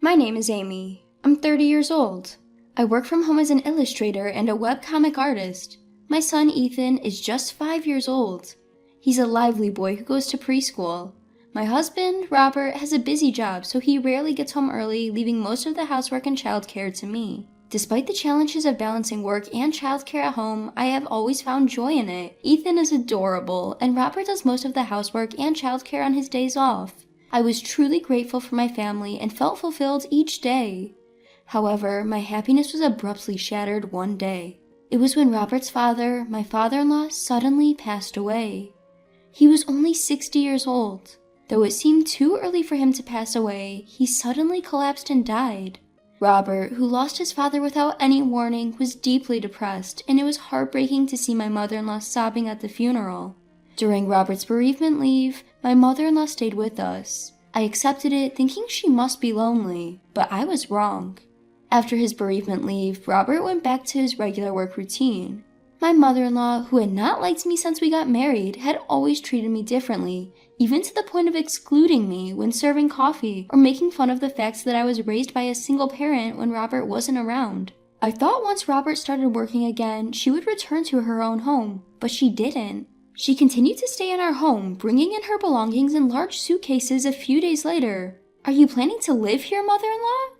My name is Amy. I'm 30 years old. I work from home as an illustrator and a webcomic artist. My son Ethan is just 5 years old. He's a lively boy who goes to preschool. My husband, Robert, has a busy job, so he rarely gets home early, leaving most of the housework and childcare to me. Despite the challenges of balancing work and childcare at home, I have always found joy in it. Ethan is adorable, and Robert does most of the housework and childcare on his days off. I was truly grateful for my family and felt fulfilled each day. However, my happiness was abruptly shattered one day. It was when Robert's father, my father-in-law, suddenly passed away. He was only 60 years old. Though it seemed too early for him to pass away, he suddenly collapsed and died. Robert, who lost his father without any warning, was deeply depressed, and it was heartbreaking to see my mother-in-law sobbing at the funeral. During Robert's bereavement leave, my mother-in-law stayed with us. I accepted it, thinking she must be lonely, but I was wrong. After his bereavement leave, Robert went back to his regular work routine. My mother-in-law, who had not liked me since we got married, had always treated me differently, even to the point of excluding me when serving coffee or making fun of the fact that I was raised by a single parent when Robert wasn't around. I thought once Robert started working again, she would return to her own home, but she didn't. She continued to stay in our home, bringing in her belongings in large suitcases a few days later. "Are you planning to live here, mother-in-law?"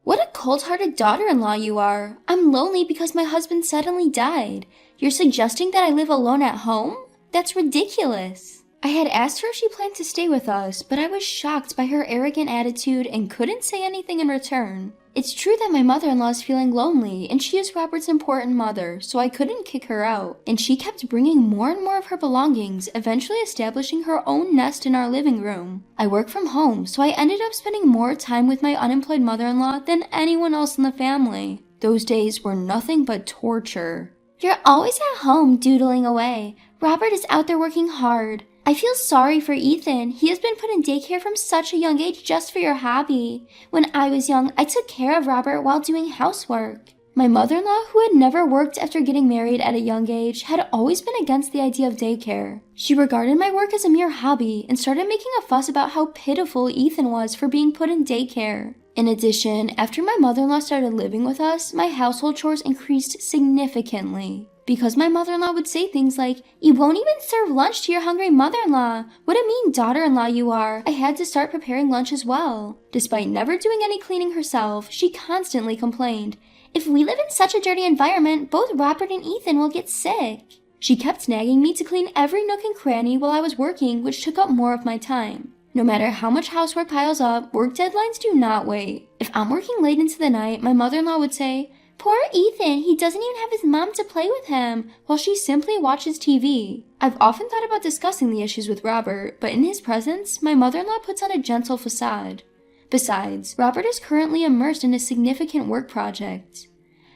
"What a cold-hearted daughter-in-law you are. I'm lonely because my husband suddenly died. You're suggesting that I live alone at home? That's ridiculous." I had asked her if she planned to stay with us, but I was shocked by her arrogant attitude and couldn't say anything in return. It's true that my mother-in-law is feeling lonely, and she is Robert's important mother, so I couldn't kick her out. And she kept bringing more and more of her belongings, eventually establishing her own nest in our living room. I work from home, so I ended up spending more time with my unemployed mother-in-law than anyone else in the family. Those days were nothing but torture. "You're always at home doodling away. Robert is out there working hard. I feel sorry for Ethan. He has been put in daycare from such a young age just for your hobby. When I was young, I took care of Robert while doing housework." My mother-in-law, who had never worked after getting married at a young age, had always been against the idea of daycare. She regarded my work as a mere hobby and started making a fuss about how pitiful Ethan was for being put in daycare. In addition, after my mother-in-law started living with us, my household chores increased significantly. Because my mother-in-law would say things like, "You won't even serve lunch to your hungry mother-in-law. What a mean daughter-in-law you are." I had to start preparing lunch as well. Despite never doing any cleaning herself, she constantly complained, "If we live in such a dirty environment, both Robert and Ethan will get sick." She kept nagging me to clean every nook and cranny while I was working, which took up more of my time. No matter how much housework piles up, work deadlines do not wait. If I'm working late into the night, my mother-in-law would say, "Poor Ethan, he doesn't even have his mom to play with him," while she simply watches TV. I've often thought about discussing the issues with Robert, but in his presence, my mother-in-law puts on a gentle facade. Besides, Robert is currently immersed in a significant work project.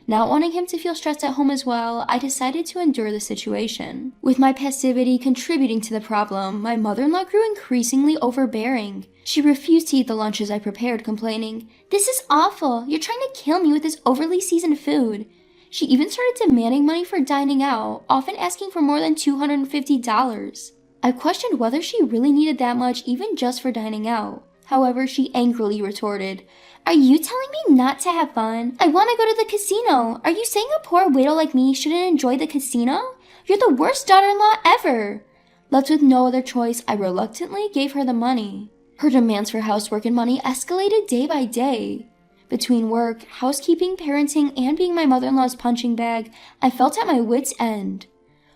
Not wanting him to feel stressed at home as well, I decided to endure the situation. With my passivity contributing to the problem, my mother-in-law grew increasingly overbearing. She refused to eat the lunches I prepared, complaining, "This is awful. You're trying to kill me with this overly seasoned food." She even started demanding money for dining out, often asking for more than $250. I questioned whether she really needed that much even just for dining out. However, she angrily retorted, "Are you telling me not to have fun? I want to go to the casino. Are you saying a poor widow like me shouldn't enjoy the casino? You're the worst daughter-in-law ever." Left with no other choice, I reluctantly gave her the money. Her demands for housework and money escalated day by day. Between work, housekeeping, parenting, and being my mother-in-law's punching bag, I felt at my wit's end.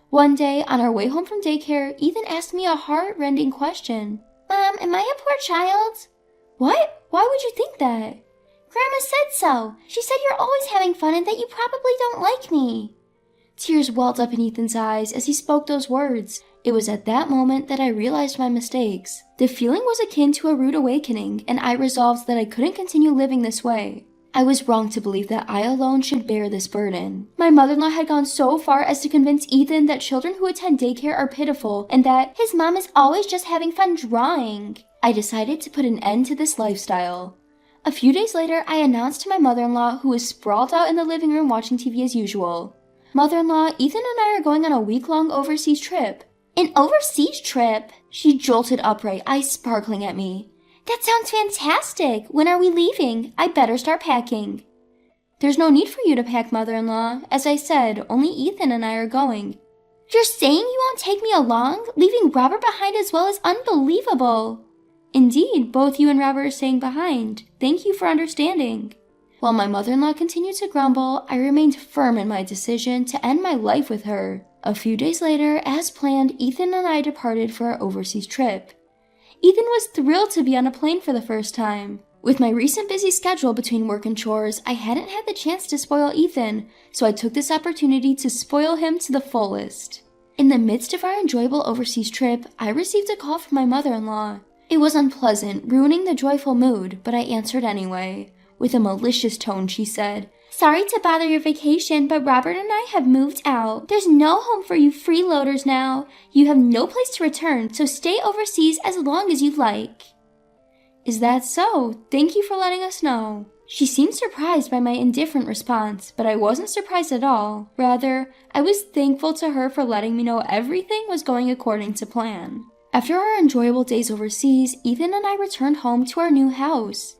One day, on our way home from daycare, Ethan asked me a heart-rending question. "Mom, am I a poor child?" "What? Why would you think that?" "Grandma said so. She said you're always having fun and that you probably don't like me." Tears welled up in Ethan's eyes as he spoke those words. It was at that moment that I realized my mistakes. The feeling was akin to a rude awakening, and I resolved that I couldn't continue living this way. I was wrong to believe that I alone should bear this burden. My mother-in-law had gone so far as to convince Ethan that children who attend daycare are pitiful and that his mom is always just having fun drawing. I decided to put an end to this lifestyle. A few days later, I announced to my mother-in-law, who was sprawled out in the living room watching TV as usual. "Mother-in-law, Ethan and I are going on a week-long overseas trip." "An overseas trip?" She jolted upright, eyes sparkling at me. That sounds fantastic! When are we leaving? I better start packing. There's no need for you to pack, mother-in-law. As I said, only Ethan and I are going. You're saying you won't take me along? Leaving Robert behind as well is unbelievable. Indeed, both you and Robert are staying behind. Thank you for understanding. While my mother-in-law continued to grumble, I remained firm in my decision to end my life with her. A few days later, as planned, Ethan and I departed for our overseas trip. Ethan was thrilled to be on a plane for the first time. With my recent busy schedule between work and chores, I hadn't had the chance to spoil Ethan, so I took this opportunity to spoil him to the fullest. In the midst of our enjoyable overseas trip, I received a call from my mother-in-law. It was unpleasant, ruining the joyful mood, but I answered anyway. With a malicious tone, she said, "Sorry to bother your vacation, but Robert and I have moved out. There's no home for you freeloaders now. You have no place to return, so stay overseas as long as you like." Is that so? Thank you for letting us know. She seemed surprised by my indifferent response, but I wasn't surprised at all. Rather, I was thankful to her for letting me know everything was going according to plan. After our enjoyable days overseas, Ethan and I returned home to our new house.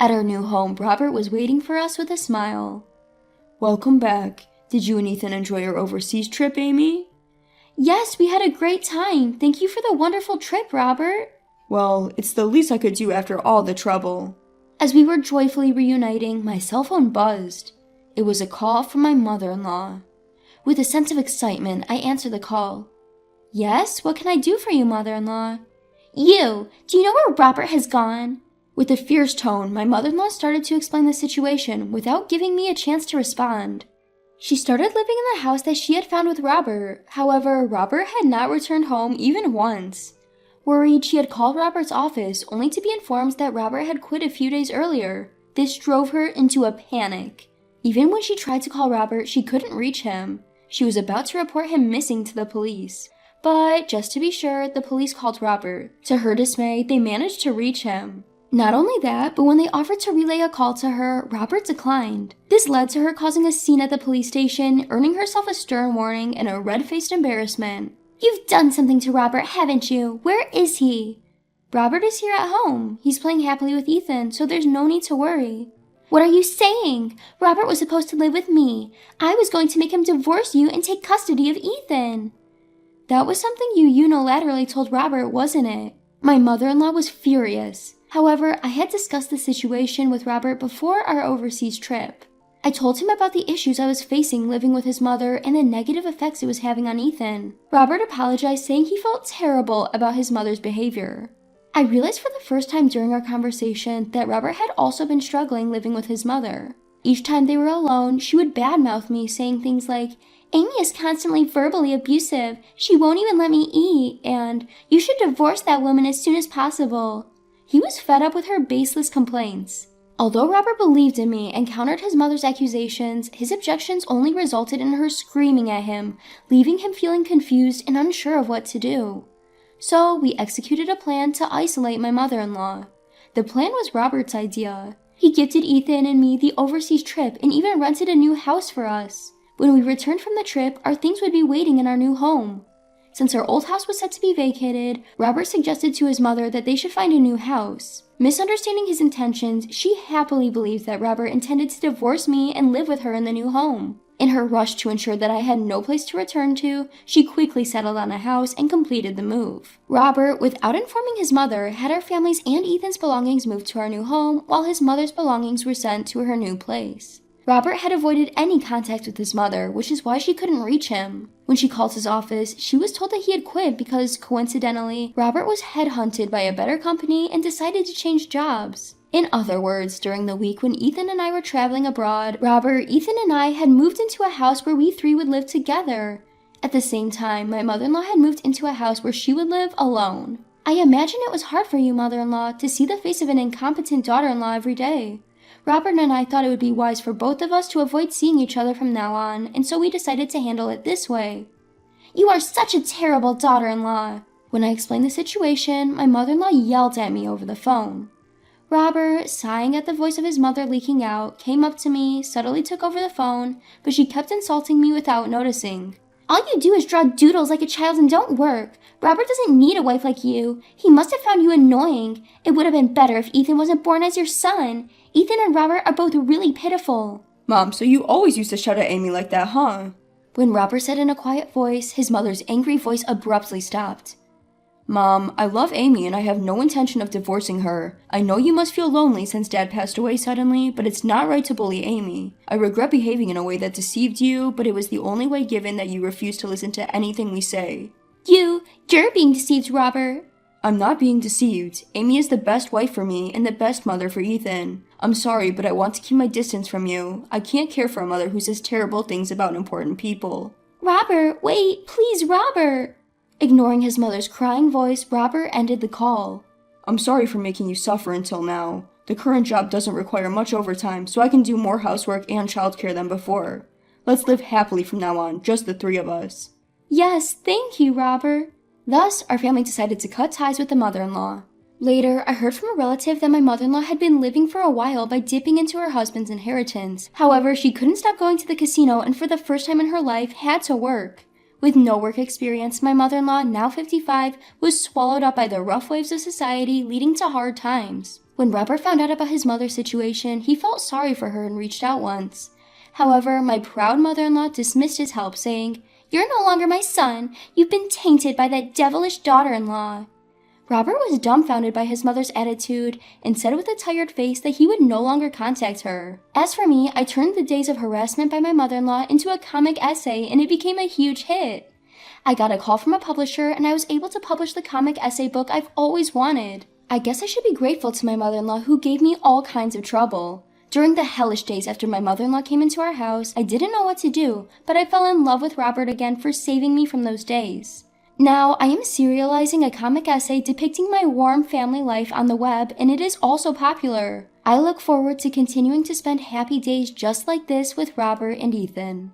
At our new home, Robert was waiting for us with a smile. "Welcome back. Did you and Ethan enjoy your overseas trip, Amy?" "Yes, we had a great time. Thank you for the wonderful trip, Robert." "Well, it's the least I could do after all the trouble." As we were joyfully reuniting, my cell phone buzzed. It was a call from my mother-in-law. With a sense of excitement, I answered the call. "Yes, what can I do for you, mother-in-law?" "You! Do you know where Robert has gone?" With a fierce tone, my mother-in-law started to explain the situation without giving me a chance to respond. She started living in the house that she had found with Robert. However, Robert had not returned home even once. Worried, she had called Robert's office only to be informed that Robert had quit a few days earlier. This drove her into a panic. Even when she tried to call Robert, she couldn't reach him. She was about to report him missing to the police. But, just to be sure, the police called Robert. To her dismay, they managed to reach him. Not only that, but when they offered to relay a call to her, Robert declined. This led to her causing a scene at the police station, earning herself a stern warning and a red-faced embarrassment. "You've done something to Robert, haven't you? Where is he?" "Robert is here at home. He's playing happily with Ethan, so there's no need to worry." "What are you saying? Robert was supposed to live with me. I was going to make him divorce you and take custody of Ethan." "That was something you unilaterally told Robert, wasn't it?" My mother-in-law was furious. However, I had discussed the situation with Robert before our overseas trip. I told him about the issues I was facing living with his mother and the negative effects it was having on Ethan. Robert apologized, saying he felt terrible about his mother's behavior. I realized for the first time during our conversation that Robert had also been struggling living with his mother. Each time they were alone, she would badmouth me, saying things like, "Amy is constantly verbally abusive. She won't even let me eat," and "You should divorce that woman as soon as possible." He was fed up with her baseless complaints. Although Robert believed in me and countered his mother's accusations, his objections only resulted in her screaming at him, leaving him feeling confused and unsure of what to do. So we executed a plan to isolate my mother-in-law. The plan was Robert's idea. He gifted Ethan and me the overseas trip and even rented a new house for us. When we returned from the trip, our things would be waiting in our new home. Since our old house was set to be vacated, Robert suggested to his mother that they should find a new house. Misunderstanding his intentions, she happily believed that Robert intended to divorce me and live with her in the new home. In her rush to ensure that I had no place to return to, she quickly settled on a house and completed the move. Robert, without informing his mother, had our families and Ethan's belongings moved to our new home, while his mother's belongings were sent to her new place. Robert had avoided any contact with his mother, which is why she couldn't reach him. When she called his office, she was told that he had quit because, coincidentally, Robert was headhunted by a better company and decided to change jobs. In other words, during the week when Ethan and I were traveling abroad, Robert, Ethan, and I had moved into a house where we three would live together. At the same time, my mother-in-law had moved into a house where she would live alone. I imagine it was hard for you, mother-in-law, to see the face of an incompetent daughter-in-law every day. Robert and I thought it would be wise for both of us to avoid seeing each other from now on, and so we decided to handle it this way. "You are such a terrible daughter-in-law." When I explained the situation, my mother-in-law yelled at me over the phone. Robert, sighing at the voice of his mother leaking out, came up to me, subtly took over the phone, but she kept insulting me without noticing. All you do is draw doodles like a child and don't work. Robert doesn't need a wife like you. He must have found you annoying. It would have been better if Ethan wasn't born as your son. Ethan and Robert are both really pitiful. Mom, so you always used to shout at Amy like that, huh? When Robert said in a quiet voice, his mother's angry voice abruptly stopped. Mom, I love Amy and I have no intention of divorcing her. I know you must feel lonely since Dad passed away suddenly, but it's not right to bully Amy. I regret behaving in a way that deceived you, but it was the only way given that you refused to listen to anything we say. You're being deceived, Robert. I'm not being deceived. Amy is the best wife for me and the best mother for Ethan. I'm sorry, but I want to keep my distance from you. I can't care for a mother who says terrible things about important people. Robert, wait, please, Robert. Ignoring his mother's crying voice, Robert ended the call. I'm sorry for making you suffer until now. The current job doesn't require much overtime, so I can do more housework and childcare than before. Let's live happily from now on, just the three of us. Yes, thank you, Robert. Thus, our family decided to cut ties with the mother-in-law. Later, I heard from a relative that my mother-in-law had been living for a while by dipping into her husband's inheritance. However, she couldn't stop going to the casino and for the first time in her life had to work. With no work experience, my mother-in-law, now 55, was swallowed up by the rough waves of society, leading to hard times. When Robert found out about his mother's situation, he felt sorry for her and reached out once. However, my proud mother-in-law dismissed his help, saying, "You're no longer my son. You've been tainted by that devilish daughter-in-law." Robert was dumbfounded by his mother's attitude and said with a tired face that he would no longer contact her. As for me, I turned the days of harassment by my mother-in-law into a comic essay and it became a huge hit. I got a call from a publisher and I was able to publish the comic essay book I've always wanted. I guess I should be grateful to my mother-in-law who gave me all kinds of trouble. During the hellish days after my mother-in-law came into our house, I didn't know what to do, but I fell in love with Robert again for saving me from those days. Now, I am serializing a comic essay depicting my warm family life on the web, and it is also popular. I look forward to continuing to spend happy days just like this with Robert and Ethan.